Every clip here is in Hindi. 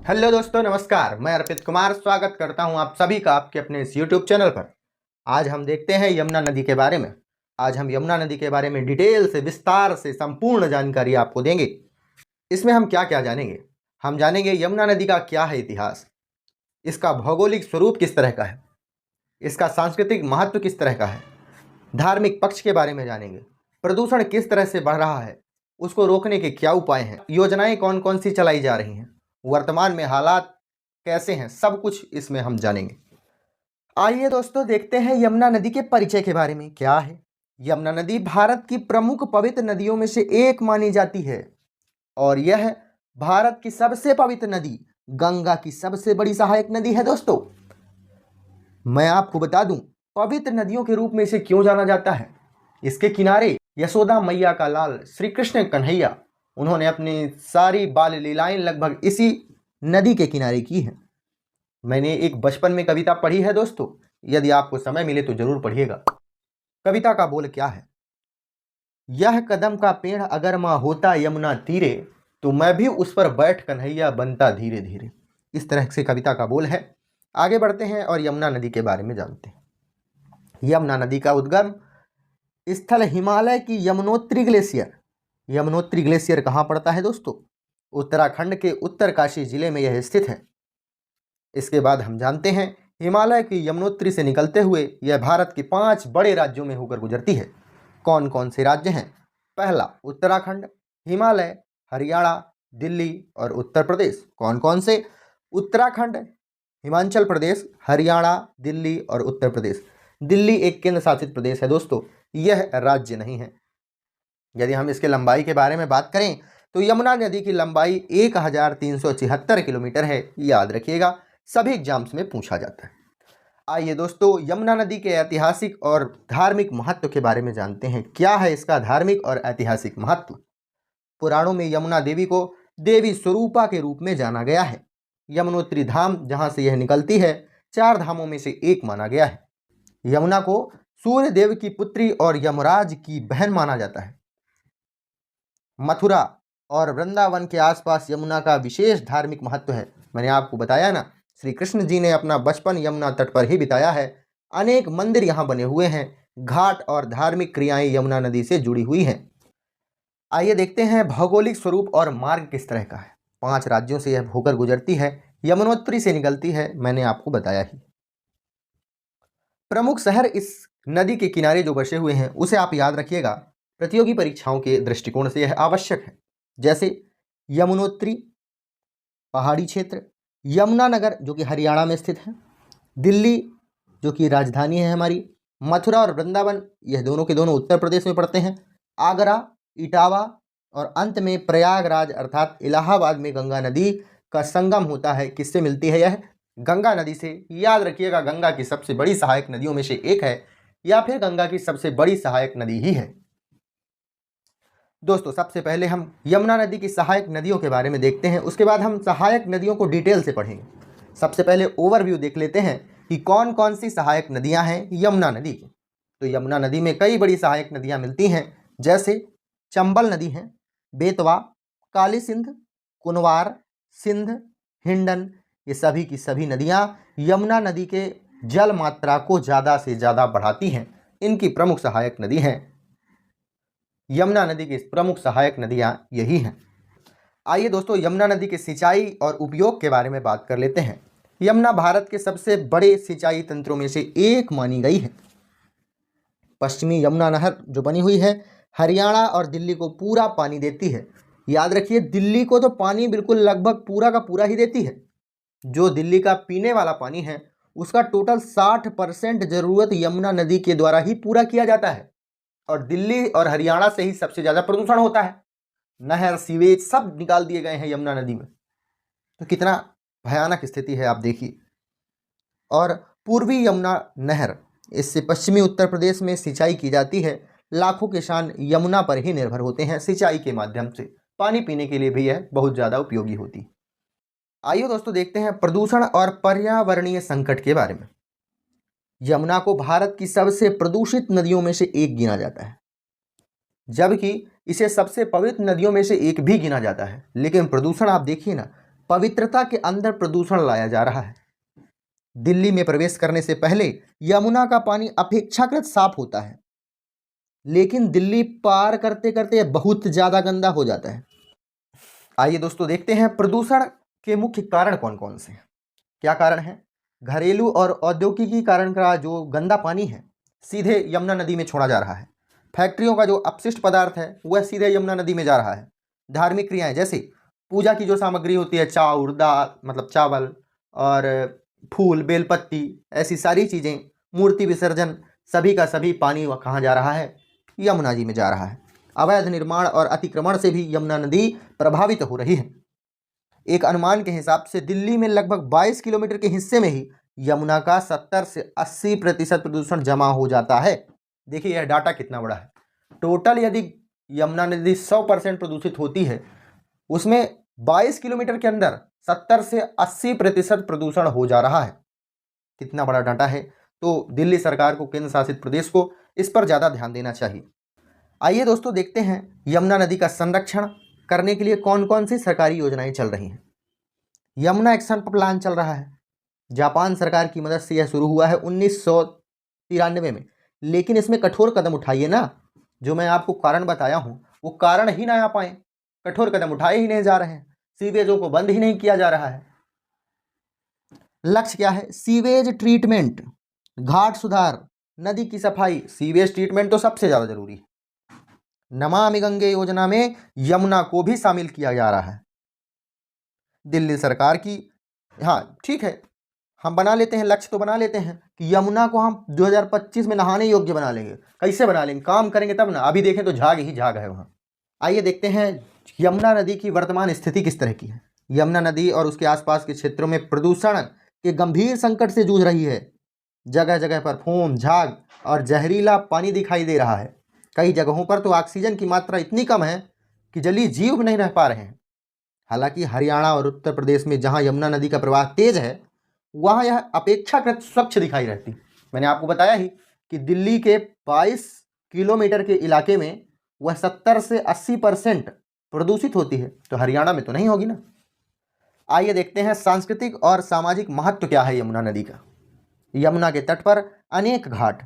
हेलो दोस्तों, नमस्कार। मैं अर्पित कुमार स्वागत करता हूं आप सभी का आपके अपने इस यूट्यूब चैनल पर। आज हम देखते हैं यमुना नदी के बारे में। आज हम यमुना नदी के बारे में डिटेल से, विस्तार से संपूर्ण जानकारी आपको देंगे। इसमें हम क्या क्या जानेंगे? हम जानेंगे यमुना नदी का क्या है इतिहास, इसका भौगोलिक स्वरूप किस तरह का है, इसका सांस्कृतिक महत्व किस तरह का है, धार्मिक पक्ष के बारे में जानेंगे, प्रदूषण किस तरह से बढ़ रहा है, उसको रोकने के क्या उपाय हैं, योजनाएं कौन कौन सी चलाई जा रही हैं, वर्तमान में हालात कैसे हैं, सब कुछ इसमें हम जानेंगे। आइए दोस्तों, देखते हैं यमुना नदी के परिचय के बारे में। क्या है यमुना नदी? भारत की प्रमुख पवित्र नदियों में से एक मानी जाती है और यह भारत की सबसे पवित्र नदी गंगा की सबसे बड़ी सहायक नदी है। दोस्तों, मैं आपको बता दूं, पवित्र नदियों के रूप में इसे क्यों जाना जाता है। इसके किनारे यशोदा मैया का लाल श्री कृष्ण कन्हैया, उन्होंने अपनी सारी बाल लीलाएं लगभग इसी नदी के किनारे की हैं। मैंने एक बचपन में कविता पढ़ी है दोस्तों, यदि आपको समय मिले तो जरूर पढ़िएगा। कविता का बोल क्या है? यह कदम का पेड़ अगर माँ होता यमुना तीरे, तो मैं भी उस पर बैठ कन्हैया बनता धीरे धीरे। इस तरह से कविता का बोल है। आगे बढ़ते हैं और यमुना नदी के बारे में जानते हैं। यमुना नदी का उद्गम स्थल हिमालय की यमुनोत्री ग्लेशियर। यमुनोत्री ग्लेशियर कहाँ पड़ता है दोस्तों? उत्तराखंड के उत्तरकाशी जिले में यह स्थित है। इसके बाद हम जानते हैं हिमालय की यमुनोत्री से निकलते हुए यह भारत के 5 बड़े राज्यों में होकर गुजरती है। कौन कौन से राज्य हैं? पहला उत्तराखंड, हिमालय, हरियाणा, दिल्ली और उत्तर प्रदेश। कौन कौन से? उत्तराखंड, हिमाचल प्रदेश, हरियाणा, दिल्ली और उत्तर प्रदेश। दिल्ली एक केंद्र शासित प्रदेश है दोस्तों, यह राज्य नहीं है। यदि हम इसके लंबाई के बारे में बात करें तो यमुना नदी की लंबाई 1374 किलोमीटर है। याद रखिएगा, सभी एग्जाम्स में पूछा जाता है। आइए दोस्तों, यमुना नदी के ऐतिहासिक और धार्मिक महत्व के बारे में जानते हैं। क्या है इसका धार्मिक और ऐतिहासिक महत्व? पुराणों में यमुना देवी को देवी स्वरूपा के रूप में जाना गया है। यमुनोत्री धाम, जहां से यह निकलती है, 4 धामों में से एक माना गया है। यमुना को सूर्य देव की पुत्री और यमराज की बहन माना जाता है। मथुरा और वृंदावन के आसपास यमुना का विशेष धार्मिक महत्व है। मैंने आपको बताया ना, श्री कृष्ण जी ने अपना बचपन यमुना तट पर ही बिताया है। अनेक मंदिर यहाँ बने हुए हैं। घाट और धार्मिक क्रियाएं यमुना नदी से जुड़ी हुई हैं। आइए देखते हैं भौगोलिक स्वरूप और मार्ग किस तरह का है। 5 राज्यों से यह होकर गुजरती है। यमुनोत्री से निकलती है, मैंने आपको बताया ही। प्रमुख शहर इस नदी के किनारे जो बसे हुए हैं उसे आप याद रखिएगा। प्रतियोगी परीक्षाओं के दृष्टिकोण से यह आवश्यक है। जैसे यमुनोत्री पहाड़ी क्षेत्र, यमुनानगर जो कि हरियाणा में स्थित है, दिल्ली जो कि राजधानी है हमारी, मथुरा और वृंदावन यह दोनों के दोनों उत्तर प्रदेश में पड़ते हैं, आगरा, इटावा और अंत में प्रयागराज अर्थात इलाहाबाद में गंगा नदी का संगम होता है। किससे मिलती है यह? गंगा नदी से। याद रखिएगा, गंगा की सबसे बड़ी सहायक नदियों में से एक है, या फिर गंगा की सबसे बड़ी सहायक नदी ही है। दोस्तों, सबसे पहले हम यमुना नदी की सहायक नदियों के बारे में देखते हैं, उसके बाद हम सहायक नदियों को डिटेल से पढ़ेंगे। सबसे पहले ओवरव्यू देख लेते हैं कि कौन कौन सी सहायक नदियां हैं यमुना नदी की। तो यमुना नदी में कई बड़ी सहायक नदियां मिलती हैं, जैसे चंबल नदी है, बेतवा, काली सिंध, कुनवार, सिंध, हिंडन। ये सभी की सभी नदियां यमुना नदी के जल मात्रा को ज़्यादा से ज़्यादा बढ़ाती हैं। इनकी प्रमुख सहायक नदी हैं। यमुना नदी की प्रमुख सहायक नदियां यही हैं। आइए दोस्तों, यमुना नदी के सिंचाई और उपयोग के बारे में बात कर लेते हैं। यमुना भारत के सबसे बड़े सिंचाई तंत्रों में से एक मानी गई है। पश्चिमी यमुना नहर जो बनी हुई है, हरियाणा और दिल्ली को पूरा पानी देती है। याद रखिए, दिल्ली को तो पानी बिल्कुल लगभग पूरा का पूरा ही देती है। जो दिल्ली का पीने वाला पानी है उसका टोटल 60% जरूरत यमुना नदी के द्वारा ही पूरा किया जाता है। और दिल्ली और हरियाणा से ही सबसे ज़्यादा प्रदूषण होता है। नहर, सीवेज सब निकाल दिए गए हैं यमुना नदी में। तो कितना भयानक स्थिति है आप देखिए। और पूर्वी यमुना नहर, इससे पश्चिमी उत्तर प्रदेश में सिंचाई की जाती है। लाखों किसान यमुना पर ही निर्भर होते हैं सिंचाई के माध्यम से। पानी पीने के लिए भी यह बहुत ज़्यादा उपयोगी होती है। आइए दोस्तों, देखते हैं प्रदूषण और पर्यावरणीय संकट के बारे में। यमुना को भारत की सबसे प्रदूषित नदियों में से एक गिना जाता है, जबकि इसे सबसे पवित्र नदियों में से एक भी गिना जाता है। लेकिन प्रदूषण आप देखिए ना, पवित्रता के अंदर प्रदूषण लाया जा रहा है। दिल्ली में प्रवेश करने से पहले यमुना का पानी अपेक्षाकृत साफ होता है, लेकिन दिल्ली पार करते करते बहुत ज्यादा गंदा हो जाता है। आइए दोस्तों देखते हैं प्रदूषण के मुख्य कारण कौन कौन से हैं। क्या कारण है? घरेलू और औद्योगिकी कारण का जो गंदा पानी है सीधे यमुना नदी में छोड़ा जा रहा है। फैक्ट्रियों का जो अपशिष्ट पदार्थ है वह सीधे यमुना नदी में जा रहा है। धार्मिक क्रियाएं जैसे पूजा की जो सामग्री होती है, चाउर दाल मतलब चावल और फूल बेलपत्ती, ऐसी सारी चीज़ें, मूर्ति विसर्जन, सभी का सभी पानी कहाँ जा रहा है? यमुना जी में जा रहा है। अवैध निर्माण और अतिक्रमण से भी यमुना नदी प्रभावित हो रही है। एक अनुमान के हिसाब से दिल्ली में लगभग 22 किलोमीटर के हिस्से में ही यमुना का 70 से 80% प्रदूषण जमा हो जाता है। देखिए यह डाटा कितना बड़ा है। टोटल यदि यमुना नदी 100% प्रदूषित होती है, उसमें 22 किलोमीटर के अंदर 70 से 80% प्रदूषण हो जा रहा है। कितना बड़ा डाटा है। तो दिल्ली सरकार को, केंद्र शासित प्रदेश को इस पर ज़्यादा ध्यान देना चाहिए। आइए दोस्तों देखते हैं यमुना नदी का संरक्षण करने के लिए कौन कौन सी सरकारी योजनाएं चल रही हैं। यमुना एक्शन प्लान चल रहा है। जापान सरकार की मदद से यह शुरू हुआ है 1993 में, लेकिन इसमें कठोर कदम उठाइए ना। जो मैं आपको कारण बताया हूँ वो कारण ही ना आ पाए, कठोर कदम उठाए ही नहीं जा रहे हैं, सीवेजों को बंद ही नहीं किया जा रहा है। लक्ष्य क्या है? सीवेज ट्रीटमेंट, घाट सुधार, नदी की सफाई। सीवेज ट्रीटमेंट तो सबसे ज़्यादा जरूरी है। नमामि गंगे योजना में यमुना को भी शामिल किया जा रहा है। दिल्ली सरकार की, हाँ ठीक है, हम बना लेते हैं, लक्ष्य तो बना लेते हैं कि यमुना को हम 2025 में नहाने योग्य बना लेंगे। कैसे बना लेंगे? काम करेंगे तब ना। अभी देखें तो झाग ही झाग है वहाँ। आइए देखते हैं यमुना नदी की वर्तमान स्थिति किस तरह की है। यमुना नदी और उसके आसपास के क्षेत्रों में प्रदूषण के गंभीर संकट से जूझ रही है। जगह जगह पर फोम, झाग और जहरीला पानी दिखाई दे रहा है। कई जगहों पर तो ऑक्सीजन की मात्रा इतनी कम है कि जलीय जीव नहीं रह पा रहे हैं। हालांकि हरियाणा और उत्तर प्रदेश में जहां यमुना नदी का प्रवाह तेज है, वहां यह अपेक्षाकृत स्वच्छ दिखाई रहती। मैंने आपको बताया ही कि दिल्ली के 22 किलोमीटर के इलाके में वह 70 से 80% प्रदूषित होती है, तो हरियाणा में तो नहीं होगी ना। आइए देखते हैं सांस्कृतिक और सामाजिक महत्व क्या है यमुना नदी का। यमुना के तट पर अनेक घाट,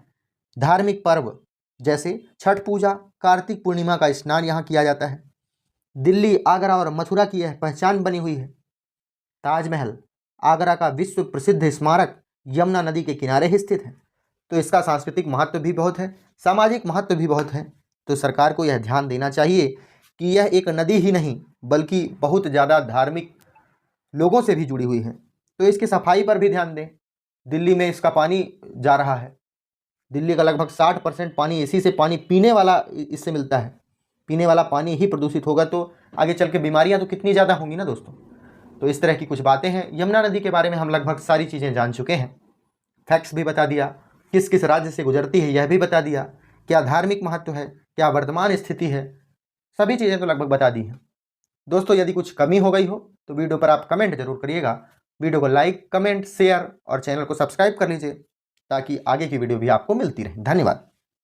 धार्मिक पर्व जैसे छठ पूजा, कार्तिक पूर्णिमा का स्नान यहाँ किया जाता है। दिल्ली, आगरा और मथुरा की यह पहचान बनी हुई है। ताजमहल, आगरा का विश्व प्रसिद्ध स्मारक, यमुना नदी के किनारे ही स्थित है। तो इसका सांस्कृतिक महत्व भी बहुत है, सामाजिक महत्व भी बहुत है। तो सरकार को यह ध्यान देना चाहिए कि यह एक नदी ही नहीं बल्कि बहुत ज़्यादा धार्मिक लोगों से भी जुड़ी हुई है। तो इसकी सफाई पर भी ध्यान दें। दिल्ली में इसका पानी जा रहा है, दिल्ली का लगभग 60% पानी इसी से, पानी पीने वाला इससे मिलता है। पीने वाला पानी ही प्रदूषित होगा तो आगे चल के बीमारियां तो कितनी ज़्यादा होंगी ना दोस्तों। तो इस तरह की कुछ बातें हैं। यमुना नदी के बारे में हम लगभग सारी चीज़ें जान चुके हैं। फैक्ट्स भी बता दिया, किस किस राज्य से गुजरती है यह भी बता दिया, क्या धार्मिक महत्व है, क्या वर्तमान स्थिति है, सभी चीज़ें तो लगभग बता दी हैं। दोस्तों यदि कुछ कमी हो गई हो तो वीडियो पर आप कमेंट जरूर करिएगा। वीडियो को लाइक, कमेंट, शेयर और चैनल को सब्सक्राइब कर लीजिए ताकि आगे की वीडियो भी आपको मिलती रहे। धन्यवाद।